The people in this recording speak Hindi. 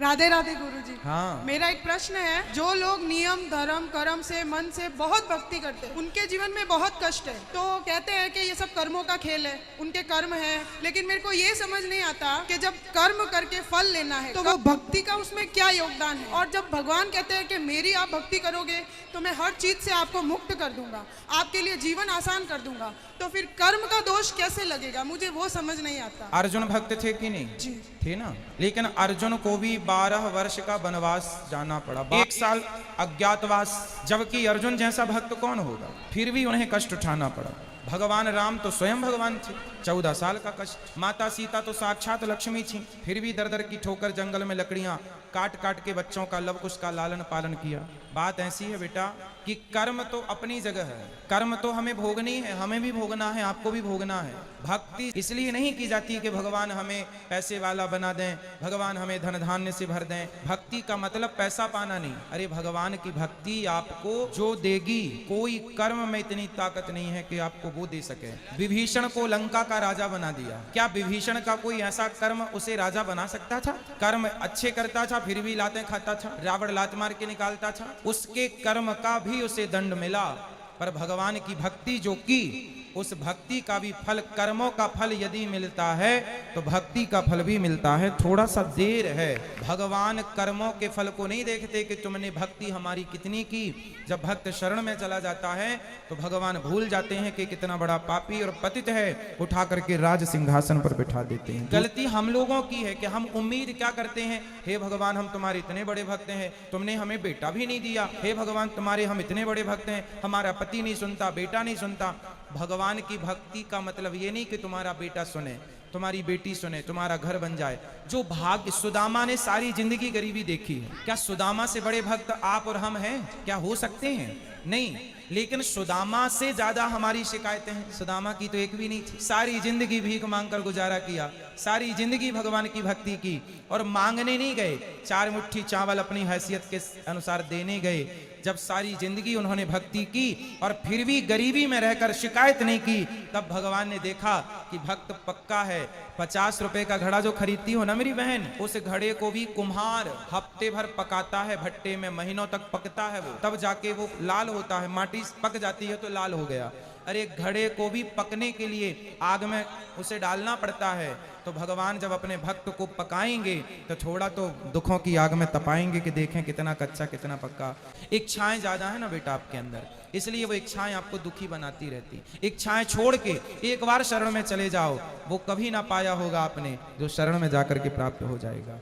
राधे राधे गुरुजी। हाँ। मेरा एक प्रश्न है, जो लोग नियम धर्म कर्म से मन से बहुत भक्ति करते हैं उनके जीवन में बहुत कष्ट है, तो कहते हैं कि ये सब कर्मों का खेल है, उनके कर्म है। लेकिन मेरे को ये समझ नहीं आता कि जब कर्म करके फल लेना है तो वो भक्ति का उसमें क्या योगदान है। और जब भगवान कहते हैं कि मेरी आप भक्ति करोगे तो मैं हर चीज से आपको मुक्त कर दूंगा, आपके लिए जीवन आसान कर दूंगा, तो फिर कर्म का दोष कैसे लगेगा, मुझे वो समझ नहीं आता। अर्जुन भक्त थे कि नहीं? जी थे ना। लेकिन अर्जुन को भी 12 वर्ष का वनवास जाना पड़ा, 1 साल अज्ञातवास, जबकि अर्जुन जैसा भक्त कौन होगा। फिर भी उन्हें कष्ट उठाना पड़ा। भगवान राम तो स्वयं भगवान थे, 14 साल का कष्ट। माता सीता तो साक्षात लक्ष्मी थी, फिर भी दर दर की ठोकर जंगल में लकड़ियां काट काट के बच्चों का लव कुश का लालन पालन किया। बात ऐसी है बेटा कि कर्म तो अपनी जगह है, कर्म तो हमें भोगनी है, हमें भी भोगना है, आपको भी भोगना है। भक्ति इसलिए नहीं की जाती कि भगवान हमें पैसे वाला बना दें, भगवान हमें धन धान्य से भर दें। भक्ति का मतलब पैसा पाना नहीं। अरे भगवान की भक्ति आपको जो देगी, कोई कर्म में इतनी ताकत नहीं है कि आपको वो दे सके। विभीषण को लंका का राजा बना दिया, क्या विभीषण का कोई ऐसा कर्म उसे राजा बना सकता था? कर्म अच्छे करता था फिर भी लातें खाता था, रावण लात मार के निकालता था, उसके कर्म का भी उसे दंड मिला। पर भगवान की भक्ति जो की, उस भक्ति का भी फल, कर्मों का फल यदि मिलता है तो भक्ति का फल भी मिलता है, थोड़ा सा देर है। भगवान कर्मों के फल को नहीं देखते कि तुमने भक्ति हमारी कितनी की। जब भक्त शरण में चला जाता है तो भगवान भूल जाते हैं कि कितना बड़ा पापी और पतित है, उठा करके राज सिंहासन पर बिठा देते हैं। गलती हम लोगों की है कि हम उम्मीद क्या करते हैं, हे भगवान हम तुम्हारे इतने बड़े भक्त हैं, तुमने हमें बेटा भी नहीं दिया। हे भगवान तुम्हारे हम इतने बड़े भक्त हैं, हमारा पति नहीं सुनता, बेटा नहीं सुनता। भगवान की भक्ति का मतलब ये नहीं कि तुम्हारा बेटा सुने, तुम्हारी बेटी सुने, तुम्हारा घर बन जाए। जो भाग्य, सुदामा ने सारी जिंदगी गरीबी देखी है, क्या सुदामा से बड़े भक्त आप और हम हैं? क्या हो सकते हैं? नहीं। लेकिन सुदामा से ज्यादा हमारी शिकायतें हैं। सुदामा की तो एक भी नहीं थी, सारी जिंदगी भीख मांगकर गुजारा किया, सारी जिंदगी भगवान की भक्ति की, और मांगने नहीं गए, 4 मुट्ठी चावल अपनी हैसियत के अनुसार देने गए। जब सारी जिंदगी उन्होंने भक्ति की और फिर भी गरीबी में रहकर शिकायत नहीं की, तब भगवान ने देखा कि भक्त पक्का है। 50 रुपए का घड़ा जो खरीदती हो ना मेरी बहन, उस घड़े को भी कुम्हार हफ्ते भर पकाता है, भट्टे में महीनों तक पकता है वो, तब जाके वो लाल होता है। माटी पक जाती है तो लाल हो गया। अरे घड़े को भी पकने के लिए आग में उसे डालना पड़ता है। तो भगवान जब अपने भक्त को पकाएंगे तो थोड़ा तो दुखों की आग में तपाएंगे कि देखें कितना कच्चा कितना पक्का। इच्छाएं ज्यादा है ना बेटा आपके अंदर, इसलिए वो इच्छाएं आपको दुखी बनाती रहती। इच्छाएं छोड़ के एक बार शरण में चले जाओ, वो कभी ना पाया होगा आपने जो शरण में जाकर के प्राप्त हो जाएगा।